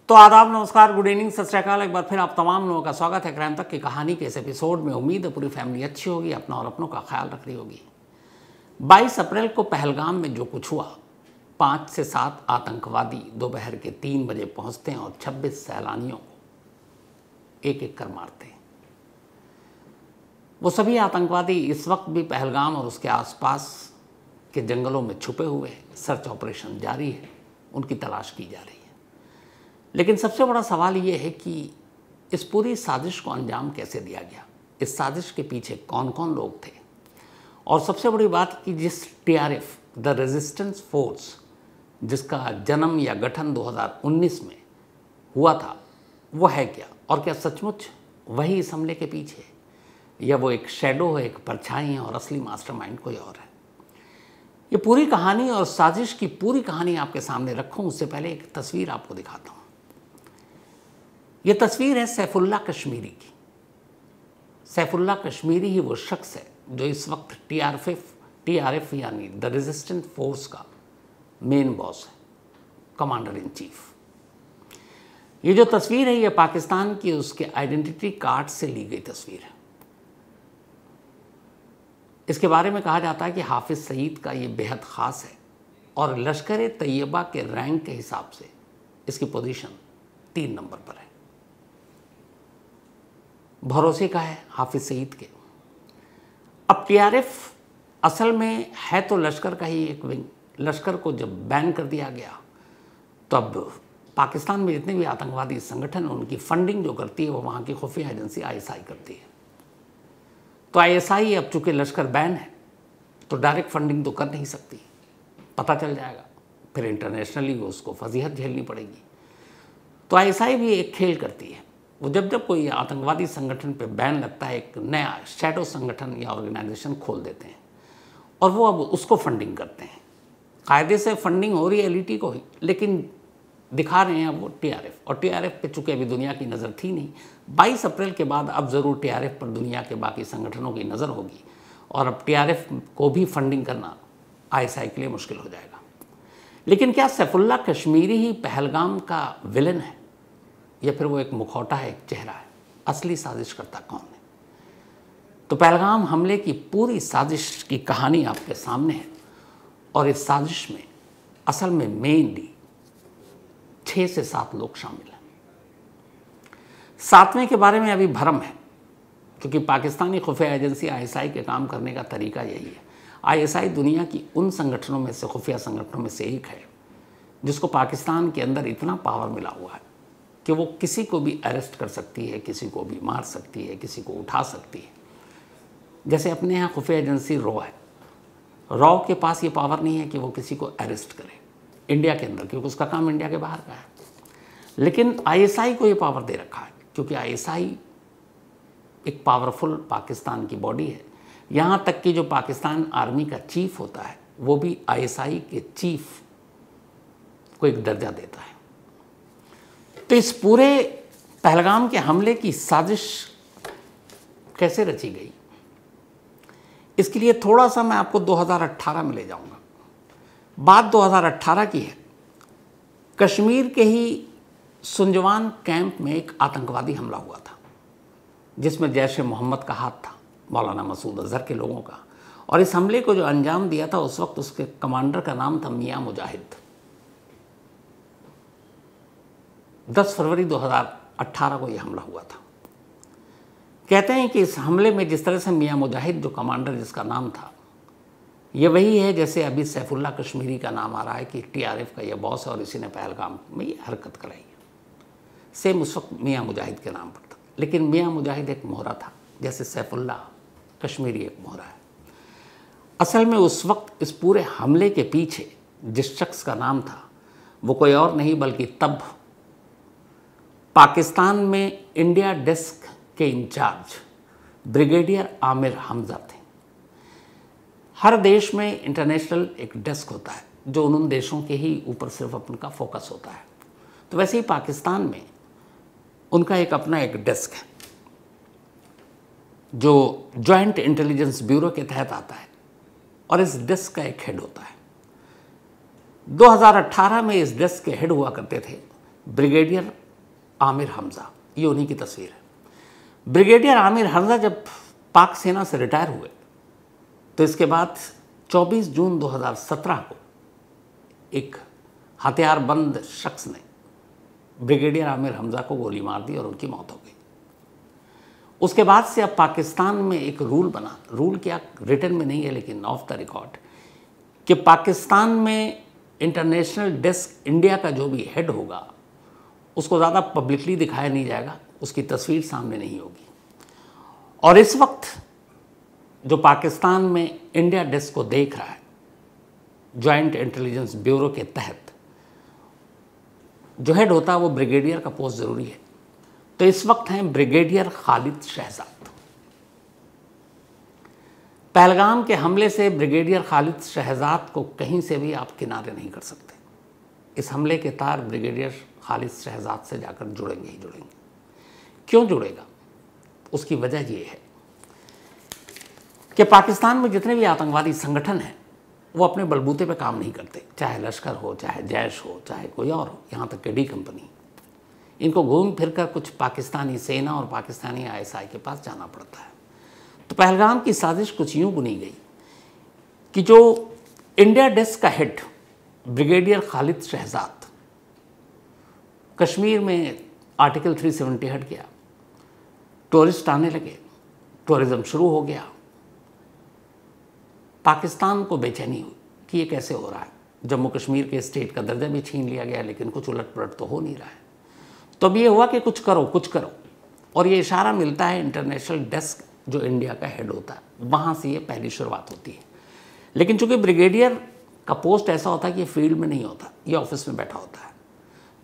तो आदाब, नमस्कार, गुड इवनिंग, सत श्री अकाल। एक बार फिर आप तमाम लोगों का स्वागत है क्राइम तक की कहानी के इस एपिसोड में। उम्मीद है पूरी फैमिली अच्छी होगी, अपना और अपनों का ख्याल रख रही होगी। 22 अप्रैल को पहलगाम में जो कुछ हुआ, 5 से 7 आतंकवादी दोपहर के 3 बजे पहुंचते हैं और 26 सैलानियों को एक एक कर मारते हैं। वो सभी आतंकवादी इस वक्त भी पहलगाम और उसके आसपास के जंगलों में छुपे हुए हैं। सर्च ऑपरेशन जारी है, उनकी तलाश की जा रही है। लेकिन सबसे बड़ा सवाल ये है कि इस पूरी साजिश को अंजाम कैसे दिया गया, इस साजिश के पीछे कौन कौन लोग थे, और सबसे बड़ी बात कि जिस टीआरएफ द रेजिस्टेंस फोर्स जिसका जन्म या गठन 2019 में हुआ था, वो है क्या, और क्या सचमुच वही इस हमले के पीछे है, या वो एक शैडो है, एक परछाई है और असली मास्टरमाइंड कोई और है। ये पूरी कहानी और साजिश की पूरी कहानी आपके सामने रखूं उससे पहले एक तस्वीर आपको दिखाता हूं। ये तस्वीर है सैफुल्ला कश्मीरी की। सैफुल्ला कश्मीरी ही वो शख्स है जो इस वक्त टीआरएफ यानी द रेजिस्टेंस फोर्स का मेन बॉस है, कमांडर इन चीफ। ये जो तस्वीर है ये पाकिस्तान की उसके आइडेंटिटी कार्ड से ली गई तस्वीर है। इसके बारे में कहा जाता है कि हाफिज सईद का ये बेहद ख़ास है और लश्कर तैयबा के रैंक के हिसाब से इसकी पोजीशन 3 नंबर पर है। भरोसे का है हाफिज सईद के। अब टीआरएफ असल में है तो लश्कर का ही एक विंग। लश्कर को जब बैन कर दिया गया तो अब पाकिस्तान में जितने भी आतंकवादी संगठन हैं उनकी फंडिंग जो करती है वो वहाँ की खुफिया एजेंसी आईएसआई करती है। तो आईएसआई अब चूंकि लश्कर बैन है तो डायरेक्ट फंडिंग तो कर नहीं सकती, पता चल जाएगा, फिर इंटरनेशनली उसको फजीहत झेलनी पड़ेगी। तो आईएसआई भी एक खेल करती है। वो जब कोई आतंकवादी संगठन पे बैन लगता है, एक नया शैडो संगठन या ऑर्गेनाइजेशन खोल देते हैं और वो अब उसको फंडिंग करते हैं। कायदे से फंडिंग हो रही है एलईटी को ही, लेकिन दिखा रहे हैं वो टीआरएफ। और टीआरएफ पे चूंकि अभी दुनिया की नज़र थी नहीं, 22 अप्रैल के बाद अब ज़रूर टीआरएफ पर दुनिया के बाकी संगठनों की नज़र होगी और अब टीआरएफ को भी फंडिंग करना आईएसआई के लिए मुश्किल हो जाएगा। लेकिन क्या सैफुल्ला कश्मीरी ही पहलगाम का विलन है, या फिर वो एक मुखौटा है, एक चेहरा है? असली साजिश करता कौन है? तो पहलगाम हमले की पूरी साजिश की कहानी आपके सामने है और इस साजिश में असल में मेनली 6 से 7 लोग शामिल हैं। 7वें के बारे में अभी भ्रम है, क्योंकि पाकिस्तानी खुफिया एजेंसी आईएसआई के काम करने का तरीका यही है। आईएसआई दुनिया की उन संगठनों में से, खुफिया संगठनों में से एक है जिसको पाकिस्तान के अंदर इतना पावर मिला हुआ है कि वो किसी को भी अरेस्ट कर सकती है, किसी को भी मार सकती है, किसी को उठा सकती है। जैसे अपने यहाँ खुफिया एजेंसी रॉ है, रॉ के पास ये पावर नहीं है कि वो किसी को अरेस्ट करे इंडिया के अंदर, क्योंकि उसका काम इंडिया के बाहर का है। लेकिन आईएसआई को ये पावर दे रखा है, क्योंकि आईएसआई एक पावरफुल पाकिस्तान की बॉडी है। यहाँ तक कि जो पाकिस्तान आर्मी का चीफ होता है वो भी आईएसआई के चीफ को एक दर्जा देता है। तो इस पूरे पहलगाम के हमले की साजिश कैसे रची गई, इसके लिए थोड़ा सा मैं आपको 2018 में ले जाऊंगा। बात 2018 की है। कश्मीर के ही सुंजवान कैंप में एक आतंकवादी हमला हुआ था जिसमें जैश ए मोहम्मद का हाथ था, मौलाना मसूद अजहर के लोगों का। और इस हमले को जो अंजाम दिया था उस वक्त उसके कमांडर का नाम था मियां मुजाहिद। 10 फरवरी 2018 को यह हमला हुआ था। कहते हैं कि इस हमले में जिस तरह से मियां मुजाहिद जो कमांडर जिसका नाम था, ये वही है जैसे अभी सैफुल्ला कश्मीरी का नाम आ रहा है कि टीआरएफ का ये बॉस है और इसी ने पहलगाम में ये हरकत कराई है। सेम उस वक्त मियां मुजाहिद के नाम पर था, लेकिन मियां मुजाहिद एक मोहरा था, जैसे सैफुल्ला कश्मीरी एक मोहरा है। असल में उस वक्त इस पूरे हमले के पीछे जिस शख्स का नाम था वो कोई और नहीं बल्कि तब पाकिस्तान में इंडिया डेस्क के इंचार्ज ब्रिगेडियर आमिर हमजा थे। हर देश में इंटरनेशनल एक डेस्क होता है जो उन देशों के ही ऊपर सिर्फ उनका फोकस होता है। तो वैसे ही पाकिस्तान में उनका एक अपना एक डेस्क है जो जॉइंट इंटेलिजेंस ब्यूरो के तहत आता है और इस डेस्क का एक हेड होता है। 2018 में इस डेस्क के हेड हुआ करते थे ब्रिगेडियर आमिर हमज़ा, ये उन्हीं की तस्वीर है। ब्रिगेडियर आमिर हमज़ा जब पाक सेना से रिटायर हुए तो इसके बाद 24 जून 2017 को एक हथियारबंद शख्स ने ब्रिगेडियर आमिर हमज़ा को गोली मार दी और उनकी मौत हो गई। उसके बाद से अब पाकिस्तान में एक रूल बना, रूल क्या रिटन में नहीं है लेकिन ऑफ द रिकॉर्ड, कि पाकिस्तान में इंटरनेशनल डेस्क इंडिया का जो भी हेड होगा उसको ज़्यादा पब्लिकली दिखाया नहीं जाएगा, उसकी तस्वीर सामने नहीं होगी। और इस वक्त जो पाकिस्तान में इंडिया डेस्क को देख रहा है, जॉइंट इंटेलिजेंस ब्यूरो के तहत जो हेड होता है वो ब्रिगेडियर का पोस्ट ज़रूरी है। तो इस वक्त हैं ब्रिगेडियर खालिद शहजाद। पहलगाम के हमले से ब्रिगेडियर खालिद शहजाद को कहीं से भी आप किनारे नहीं कर सकते। इस हमले के तार ब्रिगेडियर खालिद शहजाद से जाकर जुड़ेंगे ही जुड़ेंगे। क्यों जुड़ेगा? उसकी वजह ये है कि पाकिस्तान में जितने भी आतंकवादी संगठन हैं वो अपने बलबूते पे काम नहीं करते, चाहे लश्कर हो, चाहे जैश हो, चाहे कोई और हो, यहाँ तक कि डी कंपनी। इनको घूम फिर कर कुछ पाकिस्तानी सेना और पाकिस्तानी ISI के पास जाना पड़ता है। तो पहलगाम की साजिश कुछ यूँ बुनी गई कि जो इंडिया डेस्क का हेड ब्रिगेडियर खालिद शहजाद, कश्मीर में आर्टिकल 370 हट गया, टूरिस्ट आने लगे, टूरिज़्म शुरू हो गया। पाकिस्तान को बेचैनी हुई कि ये कैसे हो रहा है। जम्मू कश्मीर के स्टेट का दर्जा भी छीन लिया गया लेकिन कुछ उलट पलट तो हो नहीं रहा है। तो अब ये हुआ कि कुछ करो कुछ करो, और ये इशारा मिलता है इंटरनेशनल डेस्क जो इंडिया का हेड होता है, वहाँ से ये पहली शुरुआत होती है। लेकिन चूंकि ब्रिगेडियर का पोस्ट ऐसा होता है कि ये फील्ड में नहीं होता, ये ऑफिस में बैठा होता है,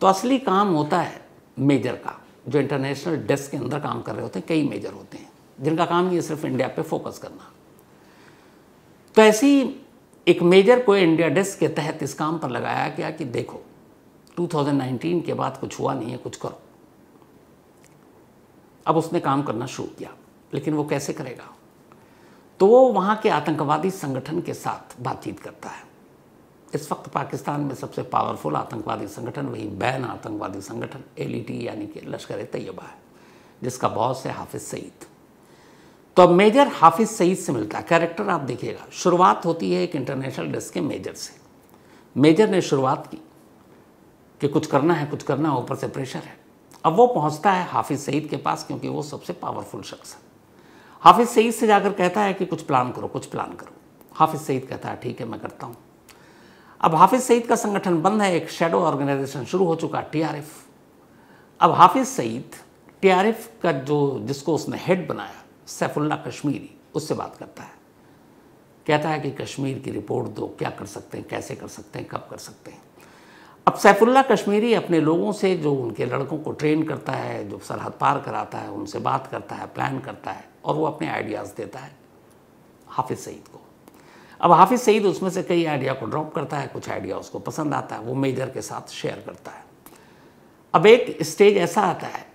तो असली काम होता है मेजर का, जो इंटरनेशनल डेस्क के अंदर काम कर रहे होते हैं। कई मेजर होते हैं जिनका काम ये सिर्फ इंडिया पे फोकस करना। तो ऐसी एक मेजर को इंडिया डेस्क के तहत इस काम पर लगाया गया कि देखो 2019 के बाद कुछ हुआ नहीं है, कुछ करो। अब उसने काम करना शुरू किया, लेकिन वो कैसे करेगा? तो वो वहाँ के आतंकवादी संगठन के साथ बातचीत करता है। इस वक्त पाकिस्तान में सबसे पावरफुल आतंकवादी संगठन वही बैन आतंकवादी संगठन LET यानी कि लश्कर-ए-तैयबा है, जिसका बॉस है हाफिज सईद। तो अब मेजर हाफिज सईद से मिलता है। कैरेक्टर आप देखिएगा, शुरुआत होती है एक इंटरनेशनल डेस्क के मेजर से। मेजर ने शुरुआत की कि कुछ करना है, कुछ करना है, ऊपर से प्रेशर है। अब वो पहुंचता है हाफिज सईद के पास, क्योंकि वो सबसे पावरफुल शख्स है। हाफिज सईद से जाकर कहता है कि कुछ प्लान करो, कुछ प्लान करो। हाफिज सईद कहता है ठीक है मैं करता हूँ। अब हाफिज सईद का संगठन बंद है, एक शैडो ऑर्गेनाइजेशन शुरू हो चुका, TRF। अब हाफिज सईद TRF का जिसको उसने हेड बनाया, सैफुल्ला कश्मीरी, उससे बात करता है। कहता है कि कश्मीर की रिपोर्ट दो, क्या कर सकते हैं, कैसे कर सकते हैं, कब कर सकते हैं। अब सैफुल्ला कश्मीरी अपने लोगों से, जो उनके लड़कों को ट्रेन करता है, जो सरहद पार कराता है, उनसे बात करता है, प्लान करता है, और वो अपने आइडियाज़ देता है हाफिज सईद को। अब हाफिज सईद उसमें से कई आइडिया को ड्रॉप करता है, कुछ आइडिया उसको पसंद आता है, वो मेजर के साथ शेयर करता है। अब एक स्टेज ऐसा आता है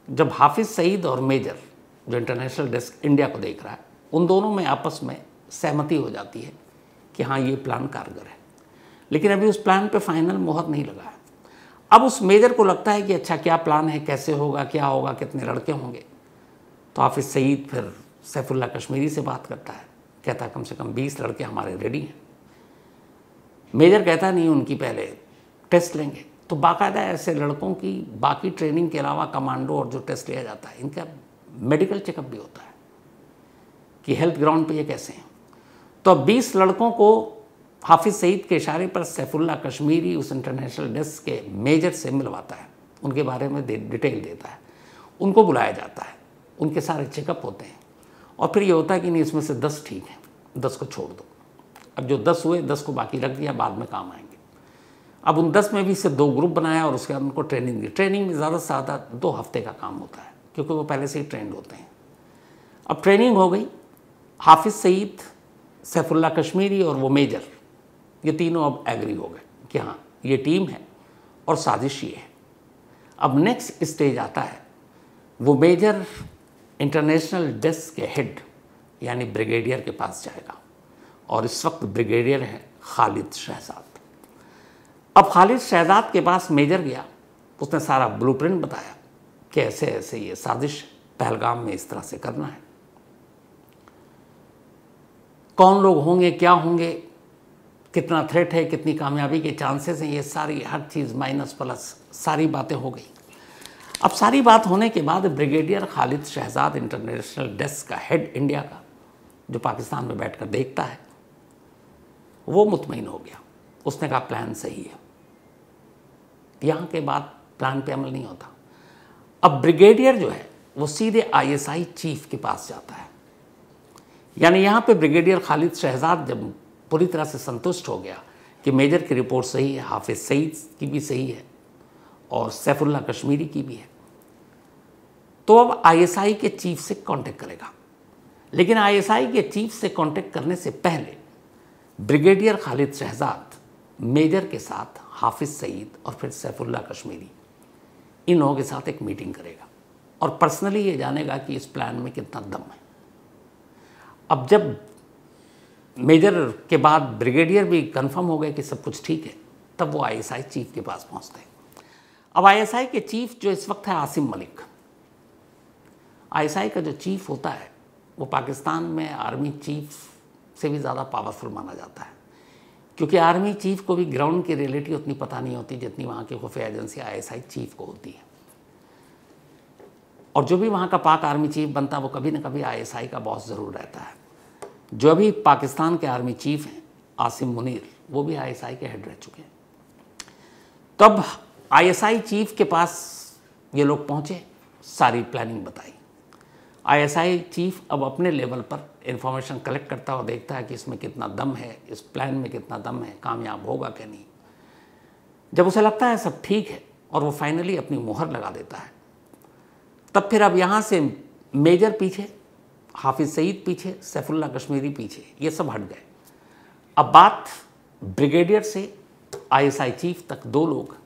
जब हाफिज सईद और मेजर, जो इंटरनेशनल डेस्क इंडिया को देख रहा है, उन दोनों में आपस में सहमति हो जाती है कि हाँ ये प्लान कारगर है। लेकिन अभी उस प्लान पे फाइनल मोहर नहीं लगा है। अब उस मेजर को लगता है कि अच्छा क्या प्लान है, कैसे होगा, क्या होगा, कितने लड़के होंगे। तो हाफिज सईद फिर सैफुल्ला कश्मीरी से बात करता है, कहता है कम से कम 20 लड़के हमारे रेडी हैं। मेजर कहता नहीं, उनकी पहले टेस्ट लेंगे। तो बाकायदा ऐसे लड़कों की बाकी ट्रेनिंग के अलावा कमांडो और जो टेस्ट लिया जाता है, इनका मेडिकल चेकअप भी होता है कि हेल्थ ग्राउंड पे ये कैसे हैं। तो 20 लड़कों को हाफिज सईद के इशारे पर सैफुल्ला कश्मीरी उस इंटरनेशनल डेस्क के मेजर से मिलवाता है, उनके बारे में डिटेल देता है, उनको बुलाया जाता है, उनके सारे चेकअप होते हैं, और फिर ये होता है कि नहीं इसमें से 10 ठीक हैं, 10 को छोड़ दो। अब जो 10 हुए, 10 को बाकी रख दिया, बाद में काम आएंगे। अब उन 10 में भी से 2 ग्रुप बनाया और उसके बाद उनको ट्रेनिंग दी। ट्रेनिंग में ज़्यादा से ज़्यादा 2 हफ्ते का काम होता है, क्योंकि वो पहले से ही ट्रेंड होते हैं। अब ट्रेनिंग हो गई, हाफिज सईद, सैफुल्ला कश्मीरी और वो मेजर, ये तीनों अब एग्री हो गए कि हाँ ये टीम है और साजिश ये है। अब नेक्स्ट स्टेज आता है, वो मेजर इंटरनेशनल डेस्क के हेड यानी ब्रिगेडियर के पास जाएगा, और इस वक्त ब्रिगेडियर है खालिद शहजाद। अब खालिद शहजाद के पास मेजर गया उसने सारा ब्लूप्रिंट बताया कि ऐसे ऐसे ये साजिश पहलगाम में इस तरह से करना है, कौन लोग होंगे, क्या होंगे, कितना थ्रेट है, कितनी कामयाबी के चांसेस हैं, ये सारी हर चीज़ माइनस प्लस सारी बातें हो गई। अब सारी बात होने के बाद brigadier Khalid Shahzad international desk का हेड इंडिया का, जो पाकिस्तान में बैठकर देखता है, वो मुतमईन हो गया। उसने कहा प्लान सही है, यहाँ के बाद प्लान पे अमल नहीं होता। अब ब्रिगेडियर जो है वो सीधे आईएसआई चीफ के पास जाता है। यानी यहाँ पे ब्रिगेडियर खालिद शहजाद जब पूरी तरह से संतुष्ट हो गया कि मेजर की रिपोर्ट सही है, हाफिज सईद की भी सही है और सैफुल्लाह कश्मीरी की भी है, तो अब आईएसआई के चीफ से कांटेक्ट करेगा। लेकिन आईएसआई के चीफ से कांटेक्ट करने से पहले ब्रिगेडियर खालिद शहजाद मेजर के साथ हाफिज सईद और फिर सैफुल्लाह कश्मीरी, इन लोगों के साथ एक मीटिंग करेगा और पर्सनली ये जानेगा कि इस प्लान में कितना दम है। अब जब मेजर के बाद ब्रिगेडियर भी कंफर्म हो गए कि सब कुछ ठीक है, तब वो आईएसआई चीफ के पास पहुंचते हैं। अब आईएसआई के चीफ जो इस वक्त है आसिम मलिक, आईएसआई का जो चीफ होता है वो पाकिस्तान में आर्मी चीफ से भी ज़्यादा पावरफुल माना जाता है, क्योंकि आर्मी चीफ को भी ग्राउंड की रियलिटी उतनी पता नहीं होती जितनी वहाँ की खुफिया एजेंसी आईएसआई चीफ को होती है। और जो भी वहाँ का पाक आर्मी चीफ बनता है वो कभी ना कभी आईएसआई का बॉस ज़रूर रहता है। जो अभी पाकिस्तान के आर्मी चीफ हैं आसिम मुनीर, वो भी आईएसआई के हेड रह चुके हैं। तब आईएसआई चीफ के पास ये लोग पहुँचे, सारी प्लानिंग बताई। आईएसआई चीफ अब अपने लेवल पर इंफॉर्मेशन कलेक्ट करता हुआ देखता है कि इसमें कितना दम है, इस प्लान में कितना दम है, कामयाब होगा कि नहीं। जब उसे लगता है सब ठीक है और वो फाइनली अपनी मुहर लगा देता है, तब फिर अब यहाँ से मेजर पीछे, हाफिज सईद पीछे, सैफुल्लाह कश्मीरी पीछे, ये सब हट गए। अब बात ब्रिगेडियर से आईएसआई चीफ तक दो लोग।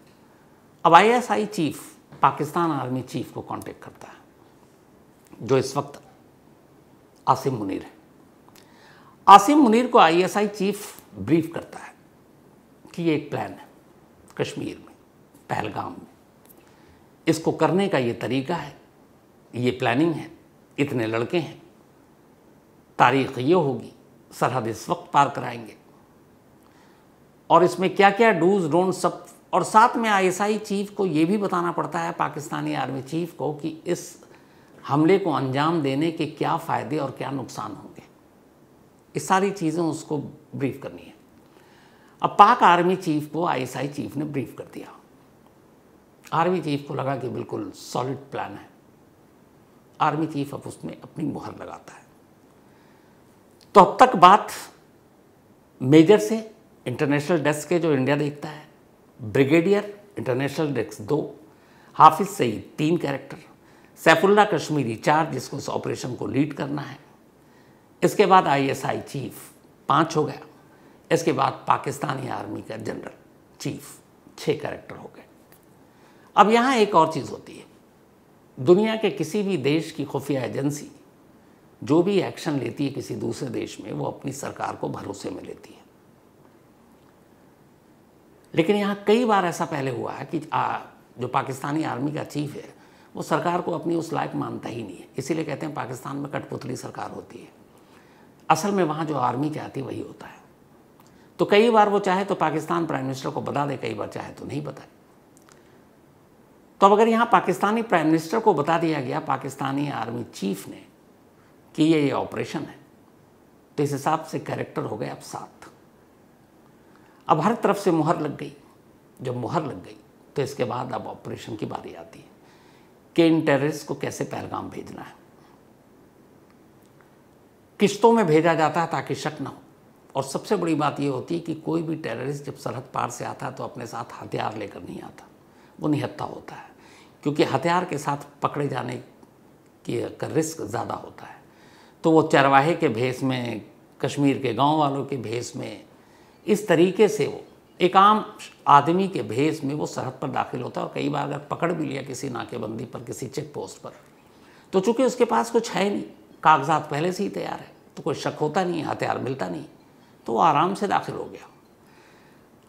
अब ISI chief Pakistan army chief को कांटेक्ट करता है, जो इस वक्त आसिम मुनीर है। आसिम मुनीर को आईएसआई चीफ ब्रीफ करता है कि ये एक प्लान है कश्मीर में, पहलगाम में, इसको करने का ये तरीका है, ये प्लानिंग है, इतने लड़के हैं, तारीख ये होगी, सरहद इस वक्त पार कराएंगे, और इसमें क्या क्या डूज डोंट सब। और साथ में आईएसआई चीफ को ये भी बताना पड़ता है पाकिस्तानी आर्मी चीफ को कि इस हमले को अंजाम देने के क्या फ़ायदे और क्या नुकसान होंगे। इस सारी चीज़ें उसको ब्रीफ करनी है। अब पाक आर्मी चीफ को आईएसआई चीफ ने ब्रीफ कर दिया। आर्मी चीफ को लगा कि बिल्कुल सॉलिड प्लान है। आर्मी चीफ अब उसमें अपनी मुहर लगाता है। तो अब तक बात मेजर से इंटरनेशनल डेस्क के, जो इंडिया देखता है, brigadier international desk 2, Hafiz Saeed 3 character, Saifullah Kashmiri 4 जिसको इस ऑपरेशन को लीड करना है, इसके बाद आईएसआई चीफ 5 हो गया, इसके बाद पाकिस्तानी आर्मी का जनरल चीफ 6 कैरेक्टर हो गए। अब यहाँ एक और चीज़ होती है, दुनिया के किसी भी देश की खुफिया एजेंसी जो भी एक्शन लेती है किसी दूसरे देश में, वो अपनी सरकार को भरोसे में लेती है। लेकिन यहाँ कई बार ऐसा पहले हुआ है कि जो पाकिस्तानी आर्मी का चीफ है वो सरकार को अपनी उस लायक मानता ही नहीं है। इसीलिए कहते हैं पाकिस्तान में कठपुतली सरकार होती है। असल में वहाँ जो आर्मी चाहती है वही होता है। तो कई बार वो चाहे तो पाकिस्तान प्राइम मिनिस्टर को बता दे, कई बार चाहे तो नहीं बताए। तो अब अगर यहाँ पाकिस्तानी प्राइम मिनिस्टर को बता दिया गया पाकिस्तानी आर्मी चीफ ने कि ये ऑपरेशन है, तो इस हिसाब से कैरेक्टर हो गए अब 7। अब हर तरफ से मुहर लग गई। जब मुहर लग गई तो इसके बाद अब ऑपरेशन की बारी आती है कि इन टेररिस्ट को कैसे पहलगाम भेजना है। किश्तों में भेजा जाता है ताकि शक न हो। और सबसे बड़ी बात यह होती है कि कोई भी टेररिस्ट जब सरहद पार से आता है तो अपने साथ हथियार लेकर नहीं आता, वो निहत्था होता है, क्योंकि हथियार के साथ पकड़े जाने का रिस्क ज़्यादा होता है। तो वो चरवाहे के भेष में, कश्मीर के गांव वालों के भेष में, इस तरीके से वो एक आम आदमी के भेष में वो सरहद पर दाखिल होता है। और कई बार अगर पकड़ भी लिया किसी नाकेबंदी पर, किसी चेक पोस्ट पर, तो चूंकि उसके पास कुछ है नहीं, कागजात पहले से ही तैयार है, तो कोई शक होता नहीं, हथियार मिलता नहीं, तो वो आराम से दाखिल हो गया।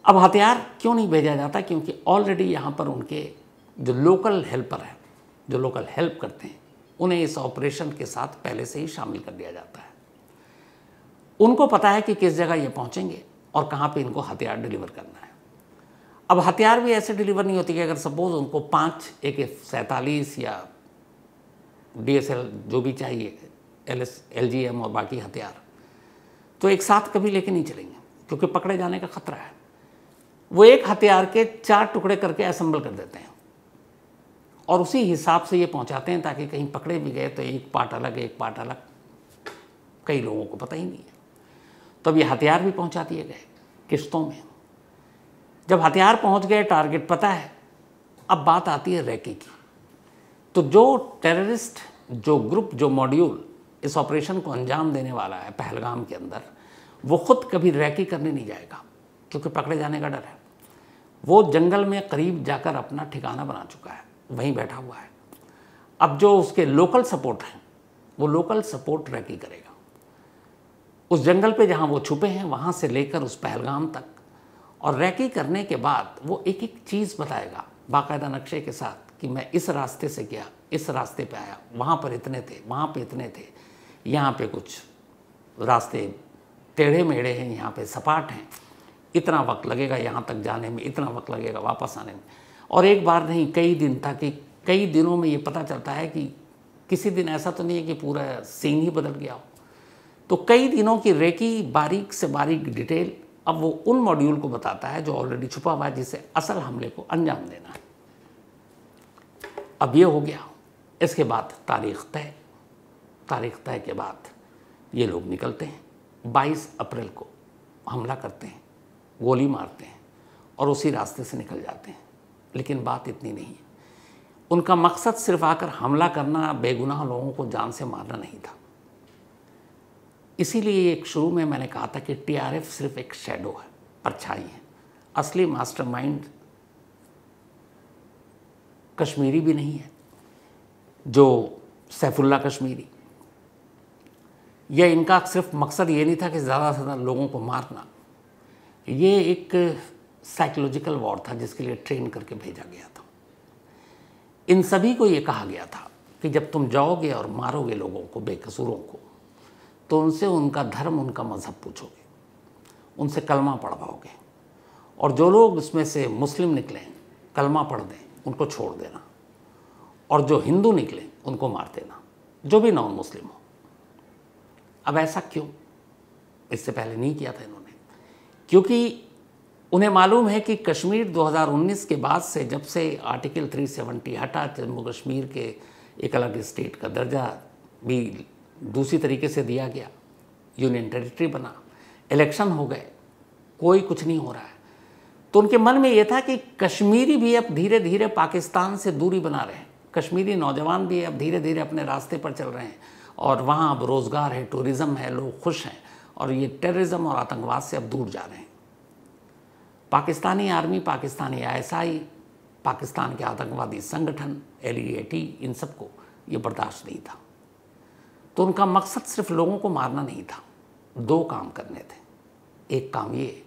अब हथियार क्यों नहीं भेजा जाता? क्योंकि ऑलरेडी यहाँ पर उनके जो लोकल हेल्पर हैं, जो लोकल हेल्प करते हैं, उन्हें इस ऑपरेशन के साथ पहले से ही शामिल कर दिया जाता है। उनको पता है कि किस जगह ये पहुंचेंगे और कहाँ पे इनको हथियार डिलीवर करना है। अब हथियार भी ऐसे डिलीवर नहीं होती कि अगर सपोज उनको 5 AK-47 या DSL जो भी चाहिए, LGM और बाकी हथियार, तो एक साथ कभी लेके नहीं चलेंगे क्योंकि पकड़े जाने का खतरा है। वो एक हथियार के 4 टुकड़े करके असेंबल कर देते हैं और उसी हिसाब से ये पहुंचाते हैं ताकि कहीं पकड़े भी गए तो एक पार्ट अलग, एक पार्ट अलग, कई लोगों को पता ही नहीं है। तो अब ये हथियार भी पहुंचा दिए गए किश्तों में। जब हथियार पहुंच गए, टारगेट पता है, अब बात आती है रैकी की। तो जो टेररिस्ट, जो ग्रुप, जो मॉड्यूल इस ऑपरेशन को अंजाम देने वाला है पहलगाम के अंदर, वो खुद कभी रैकी करने नहीं जाएगा क्योंकि पकड़े जाने का डर है। वो जंगल में करीब जाकर अपना ठिकाना बना चुका है, वहीं बैठा हुआ है। अब जो उसके लोकल सपोर्ट हैं, वो लोकल सपोर्ट रैकी करेगा उस जंगल पे जहाँ वो छुपे हैं, वहाँ से लेकर उस पहलगाम तक। और रैकी करने के बाद वो एक एक चीज़ बताएगा बाकायदा नक्शे के साथ कि मैं इस रास्ते से गया, इस रास्ते पे आया, वहाँ पर इतने थे, वहाँ पे इतने थे, यहाँ पे कुछ रास्ते टेढ़े मेढ़े हैं, यहाँ पे सपाट हैं, इतना वक्त लगेगा यहाँ तक जाने में, इतना वक्त लगेगा वापस आने में। और एक बार नहीं, कई दिन, ताकि कई दिनों में ये पता चलता है कि किसी दिन ऐसा तो नहीं है कि पूरा सीन ही बदल गया हो। तो कई दिनों की रेकी, बारीक से बारीक डिटेल, अब वो उन मॉड्यूल को बताता है जो ऑलरेडी छुपा हुआ है, जिसे असल हमले को अंजाम देना है। अब ये हो गया। इसके बाद तारीख तय के बाद ये लोग निकलते हैं। 22 अप्रैल को हमला करते हैं, गोली मारते हैं और उसी रास्ते से निकल जाते हैं। लेकिन बात इतनी नहीं है, उनका मकसद सिर्फ आकर हमला करना, बेगुनाह लोगों को जान से मारना नहीं था। इसीलिए एक शुरू में मैंने कहा था कि TRF सिर्फ एक शैडो है, परछाई है। असली मास्टरमाइंड कश्मीरी भी नहीं है, जो सैफुल्ला कश्मीरी, यह इनका सिर्फ मकसद ये नहीं था कि ज़्यादा से ज़्यादा लोगों को मारना। ये एक साइकोलॉजिकल वॉर था जिसके लिए ट्रेन करके भेजा गया था। इन सभी को ये कहा गया था कि जब तुम जाओगे और मारोगे लोगों को, बेकसूरों को, तो उनसे उनका धर्म, उनका मज़हब पूछोगे, उनसे कलमा पढ़वाओगे, और जो लोग उसमें से मुस्लिम निकलें, कलमा पढ़ दें, उनको छोड़ देना, और जो हिंदू निकलें उनको मार देना, जो भी नॉन मुस्लिम हो। अब ऐसा क्यों? इससे पहले नहीं किया था इन्होंने, क्योंकि उन्हें मालूम है कि कश्मीर 2019 के बाद से, जब से आर्टिकल 370 हटा, जम्मू कश्मीर के एक अलग स्टेट का दर्जा भी दूसरी तरीके से दिया गया, यूनियन टेरिटरी बना, इलेक्शन हो गए, कोई कुछ नहीं हो रहा है, तो उनके मन में ये था कि कश्मीरी भी अब धीरे धीरे पाकिस्तान से दूरी बना रहे हैं, कश्मीरी नौजवान भी अब धीरे धीरे अपने रास्ते पर चल रहे हैं, और वहाँ अब रोज़गार है, टूरिज़्म है, लोग खुश हैं, और ये टेररिज्म और आतंकवाद से अब दूर जा रहे हैं। पाकिस्तानी आर्मी, पाकिस्तानी ISI, पाकिस्तान के आतंकवादी संगठन LEAT, इन सबको ये बर्दाश्त नहीं था। तो उनका मकसद सिर्फ लोगों को मारना नहीं था, 2 काम करने थे। एक काम ये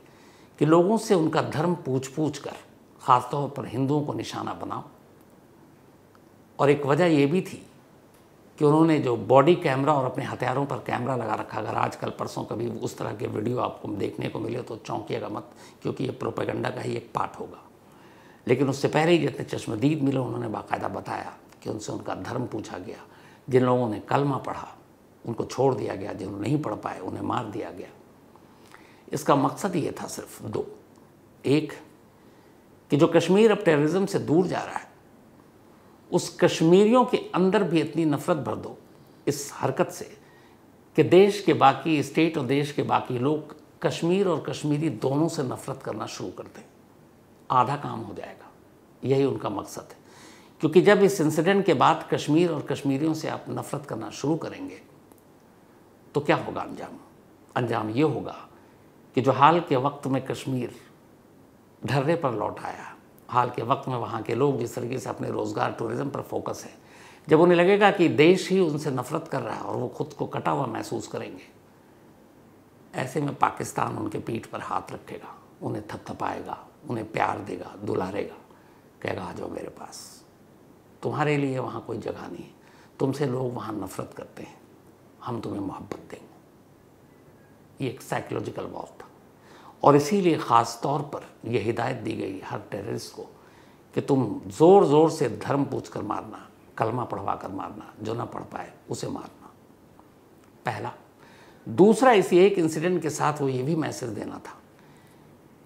कि लोगों से उनका धर्म पूछ कर, ख़ासतौर पर हिंदुओं को निशाना बनाओ, और एक वजह ये भी थी कि उन्होंने जो बॉडी कैमरा और अपने हथियारों पर कैमरा लगा रखा, अगर आजकल परसों कभी उस तरह के वीडियो आपको देखने को मिले तो चौंकिएगा मत, क्योंकि ये प्रोपेगेंडा का ही एक पार्ट होगा। लेकिन उससे पहले ही जितने चश्मदीद मिले, उन्होंने बाकायदा बताया कि उनसे उनका धर्म पूछा गया। जिन लोगों ने कलमा पढ़ा उनको छोड़ दिया गया, जिन्होंने नहीं पढ़ पाए उन्हें मार दिया गया। इसका मकसद ये था सिर्फ 2। एक कि जो कश्मीर अब टेररिज्म से दूर जा रहा है, उस कश्मीरियों के अंदर भी इतनी नफरत भर दो इस हरकत से कि देश के बाकी स्टेट और देश के बाकी लोग कश्मीर और कश्मीरी दोनों से नफरत करना शुरू कर दें। आधा काम हो जाएगा, यही उनका मकसद है। क्योंकि जब इस इंसिडेंट के बाद कश्मीर और कश्मीरियों से आप नफरत करना शुरू करेंगे तो क्या होगा अंजाम ये होगा कि जो हाल के वक्त में कश्मीर ढर्रे पर लौट आया, हाल के वक्त में वहाँ के लोग जिस तरीके से अपने रोज़गार, टूरिज़्म पर फोकस है, जब उन्हें लगेगा कि देश ही उनसे नफरत कर रहा है और वो खुद को कटा हुआ महसूस करेंगे, ऐसे में पाकिस्तान उनके पीठ पर हाथ रखेगा, उन्हें थपथपाएगा, उन्हें प्यार देगा, दुलारेगा, कहेगा आ जाओ मेरे पास। तुम्हारे लिए वहाँ कोई जगह नहीं है, तुमसे लोग वहाँ नफरत करते हैं, हम तुम्हें मोहब्बत देंगे। ये एक साइकोलॉजिकल वॉर था और इसीलिए ख़ास तौर पर यह हिदायत दी गई हर टेररिस्ट को कि तुम ज़ोर ज़ोर से धर्म पूछ कर मारना, कलमा पढ़वा कर मारना, जो ना पढ़ पाए उसे मारना। पहला। दूसरा, इसी एक इंसिडेंट के साथ वो ये भी मैसेज देना था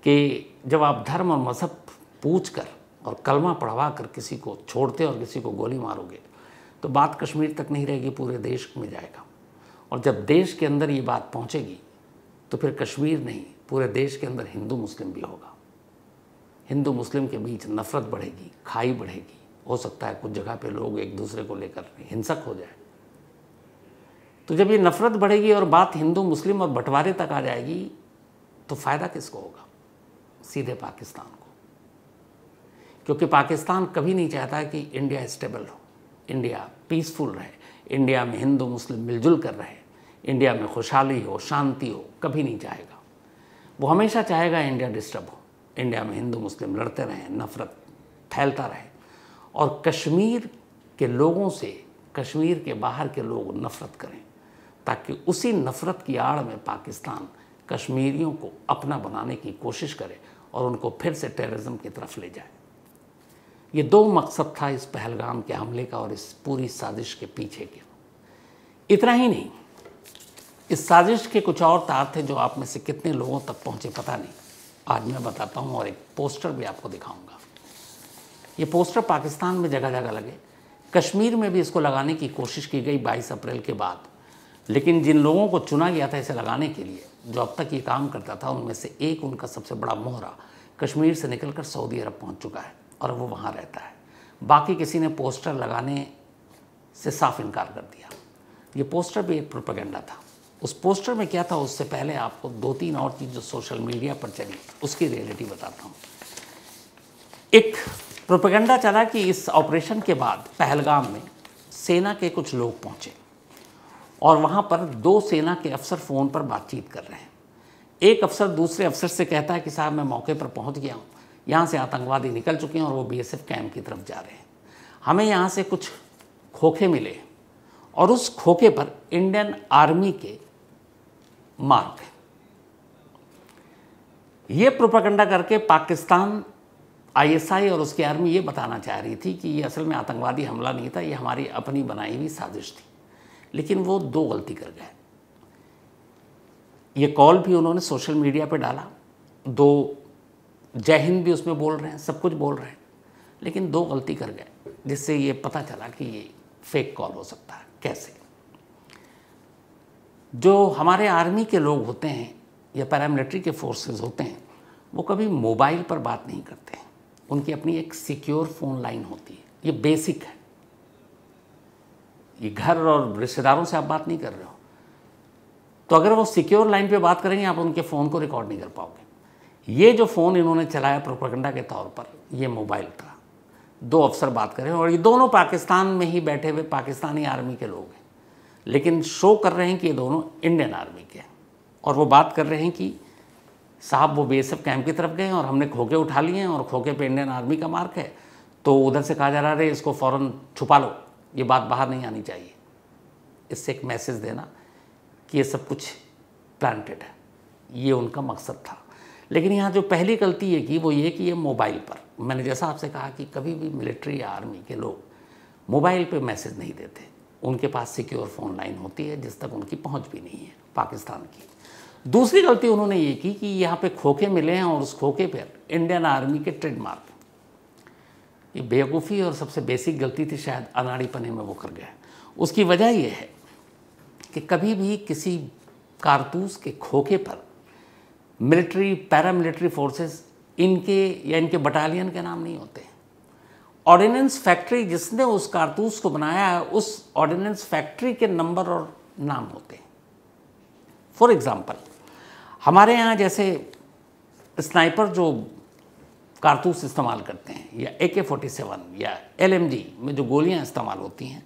कि जब आप धर्म और मज़हब पूछ कर और कलमा पढ़वा कर किसी को छोड़ते और किसी को गोली मारोगे तो बात कश्मीर तक नहीं रहेगी, पूरे देश में जाएगा। और जब देश के अंदर ये बात पहुंचेगी तो फिर कश्मीर नहीं, पूरे देश के अंदर हिंदू मुस्लिम भी होगा। हिंदू मुस्लिम के बीच नफरत बढ़ेगी, खाई बढ़ेगी, हो सकता है कुछ जगह पे लोग एक दूसरे को लेकर हिंसक हो जाए। तो जब ये नफरत बढ़ेगी और बात हिंदू मुस्लिम और बंटवारे तक आ जाएगी तो फ़ायदा किसको होगा? सीधे पाकिस्तान को, क्योंकि पाकिस्तान कभी नहीं चाहता कि इंडिया स्टेबल हो, इंडिया पीसफुल रहे, इंडिया में हिंदू मुस्लिम मिलजुल कर रहे, इंडिया में खुशहाली हो, शांति हो, कभी नहीं चाहेगा। वो हमेशा चाहेगा इंडिया डिस्टर्ब हो, इंडिया में हिंदू मुस्लिम लड़ते रहें, नफरत फैलता रहे और कश्मीर के लोगों से कश्मीर के बाहर के लोग नफरत करें, ताकि उसी नफरत की आड़ में पाकिस्तान कश्मीरियों को अपना बनाने की कोशिश करे और उनको फिर से टेररिज्म की तरफ ले जाए। ये दो मकसद था इस पहलगाम के हमले का और इस पूरी साजिश के पीछे के। इतना ही नहीं, इस साजिश के कुछ और तार थे जो आप में से कितने लोगों तक पहुंचे पता नहीं, आज मैं बताता हूं और एक पोस्टर भी आपको दिखाऊंगा। ये पोस्टर पाकिस्तान में जगह जगह लगे, कश्मीर में भी इसको लगाने की कोशिश की गई 22 अप्रैल के बाद, लेकिन जिन लोगों को चुना गया था इसे लगाने के लिए, जो अब तक ये काम करता था, उनमें से एक, उनका सबसे बड़ा मोहरा कश्मीर से निकलकर सऊदी अरब पहुंच चुका है और वो वहाँ रहता है। बाकी किसी ने पोस्टर लगाने से साफ इनकार कर दिया। ये पोस्टर भी एक प्रोपेगेंडा था। उस पोस्टर में क्या था, उससे पहले आपको 2-3 और चीज़ जो सोशल मीडिया पर चली उसकी रियलिटी बताता हूँ। एक प्रोपेगेंडा चला कि इस ऑपरेशन के बाद पहलगाम में सेना के कुछ लोग पहुँचे और वहाँ पर 2 सेना के अफसर फ़ोन पर बातचीत कर रहे हैं। एक अफसर दूसरे अफसर से कहता है कि साहब मैं मौके पर पहुँच गया हूँ, यहाँ से आतंकवादी निकल चुके हैं और वो बीएसएफ कैंप की तरफ जा रहे हैं, हमें यहाँ से कुछ खोखे मिले और उस खोखे पर इंडियन आर्मी के मार्क है। ये प्रोपेगेंडा करके पाकिस्तान आईएसआई और उसकी आर्मी ये बताना चाह रही थी कि ये असल में आतंकवादी हमला नहीं था, ये हमारी अपनी बनाई हुई साजिश थी। लेकिन वो 2 गलती कर गए। ये कॉल भी उन्होंने सोशल मीडिया पे डाला, 2 जय हिंद भी उसमें बोल रहे हैं, सब कुछ बोल रहे हैं, लेकिन 2 गलती कर गए जिससे ये पता चला कि ये फेक कॉल हो सकता है। कैसे? जो हमारे आर्मी के लोग होते हैं या पैरामिलिट्री के फोर्सेस होते हैं, वो कभी मोबाइल पर बात नहीं करते हैं, उनकी अपनी एक सिक्योर फ़ोन लाइन होती है। ये बेसिक है। ये घर और रिश्तेदारों से आप बात नहीं कर रहे हो, तो अगर वो सिक्योर लाइन पे बात करेंगे आप उनके फ़ोन को रिकॉर्ड नहीं कर पाओगे। ये जो फ़ोन इन्होंने चलाया प्रोपेगेंडा के तौर पर, ये मोबाइल था। 2 अफसर बात कर रहे हैं और ये दोनों पाकिस्तान में ही बैठे हुए पाकिस्तानी आर्मी के लोग हैं, लेकिन शो कर रहे हैं कि ये दोनों इंडियन आर्मी के हैं। और वो बात कर रहे हैं कि साहब वो बीएसएफ कैंप की तरफ गए और हमने खोखे उठा लिए हैं और खोखे पे इंडियन आर्मी का मार्क है, तो उधर से कहा जा रहा है इसको फ़ौरन छुपा लो, ये बात बाहर नहीं आनी चाहिए। इससे एक मैसेज देना कि ये सब कुछ प्लांटेड है, ये उनका मकसद था। लेकिन यहाँ जो पहली गलती ये की वो ये कि ये मोबाइल पर, मैंने जैसा आपसे कहा कि कभी भी मिलिट्री या आर्मी के लोग मोबाइल पे मैसेज नहीं देते, उनके पास सिक्योर फ़ोन लाइन होती है जिस तक उनकी पहुँच भी नहीं है पाकिस्तान की। दूसरी गलती उन्होंने ये की कि यहाँ पे खोखे मिले हैं और उस खोखे पर इंडियन आर्मी के ट्रेडमार्क। ये बेवकूफ़ी और सबसे बेसिक गलती थी, शायद अनाड़ीपने में वो कर गए। उसकी वजह यह है कि कभी भी किसी कारतूस के खोखे पर मिलिट्री, पैरामिलिट्री फोर्सेस इनके या इनके बटालियन के नाम नहीं होते। ऑर्डिनेंस फैक्ट्री जिसने उस कारतूस को बनाया है, उस ऑर्डिनेंस फैक्ट्री के नंबर और नाम होते हैं। फॉर एग्ज़ाम्पल, हमारे यहाँ जैसे स्नाइपर जो कारतूस इस्तेमाल करते हैं या AK-47 या LMG में जो गोलियां इस्तेमाल होती हैं,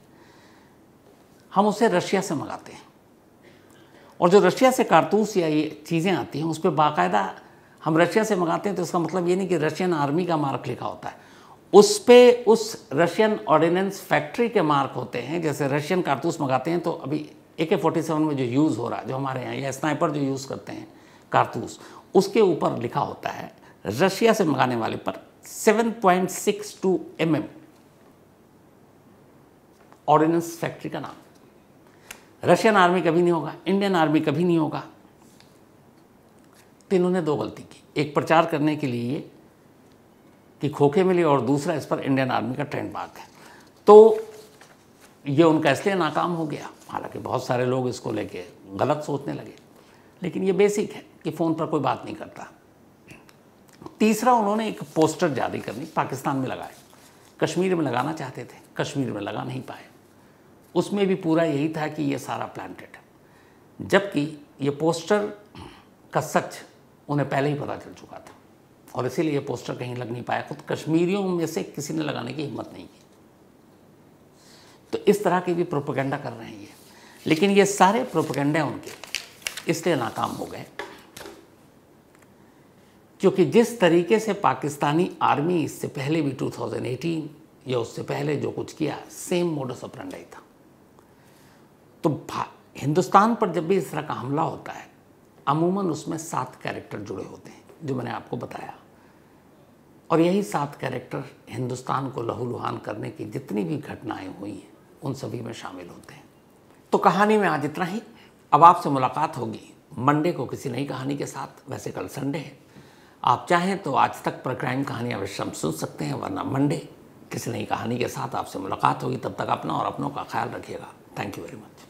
हम उसे रशिया से मंगाते हैं और जो रशिया से कारतूस या ये चीज़ें आती हैं उस पर बाकायदा हम रशिया से मंगाते हैं, तो इसका मतलब ये नहीं कि रशियन आर्मी का मार्क लिखा होता है। उस पे उस रशियन ऑर्डिनेंस फैक्ट्री के मार्क होते हैं। जैसे रशियन कारतूस मंगाते हैं तो अभी AK-47 में जो यूज़ हो रहा है, जो हमारे यहाँ या स्नाइपर जो यूज़ करते हैं कारतूस, उसके ऊपर लिखा होता है रशिया से मंगाने वाले पर 7.62 mm ऑर्डिनेंस फैक्ट्री का नाम। रशियन आर्मी कभी नहीं होगा, इंडियन आर्मी कभी नहीं होगा। तो इन्होंने दो गलती की, एक प्रचार करने के लिए कि खोखे मिले और दूसरा इस पर इंडियन आर्मी का ट्रेंड मार्क है। तो ये उनका इसलिए नाकाम हो गया। हालांकि बहुत सारे लोग इसको लेके गलत सोचने लगे, लेकिन ये बेसिक है कि फ़ोन पर कोई बात नहीं करता। तीसरा, उन्होंने एक पोस्टर जारी करनी पाकिस्तान में लगाए, कश्मीर में लगाना चाहते थे, कश्मीर में लगा नहीं पाए। उसमें भी पूरा यही था कि ये सारा प्लांटेड है, जबकि ये पोस्टर का सच उन्हें पहले ही पता चल चुका था और इसीलिए ये पोस्टर कहीं लग नहीं पाया। खुद कश्मीरियों में से किसी ने लगाने की हिम्मत नहीं की। तो इस तरह के भी प्रोपेगेंडा कर रहे हैं ये, लेकिन ये सारे प्रोपेगेंडा उनके इसलिए नाकाम हो गए क्योंकि जिस तरीके से पाकिस्तानी आर्मी इससे पहले भी 2018 या उससे पहले जो कुछ किया, सेम मोडस ऑपरेंडी था। तो हिंदुस्तान पर जब भी इस तरह का हमला होता है, अमूमन उसमें 7 कैरेक्टर जुड़े होते हैं, जो मैंने आपको बताया, और यही 7 कैरेक्टर हिंदुस्तान को लहूलुहान करने की जितनी भी घटनाएं हुई हैं उन सभी में शामिल होते हैं। तो कहानी में आज इतना ही। अब आपसे मुलाकात होगी मंडे को किसी नई कहानी के साथ। वैसे कल संडे है, आप चाहें तो आज तक पर क्राइम कहानी अवश्य हम सुन सकते हैं, वरना मंडे किसी नई कहानी के साथ आपसे मुलाकात होगी। तब तक अपना और अपनों का ख्याल रखिएगा। Thank you very much.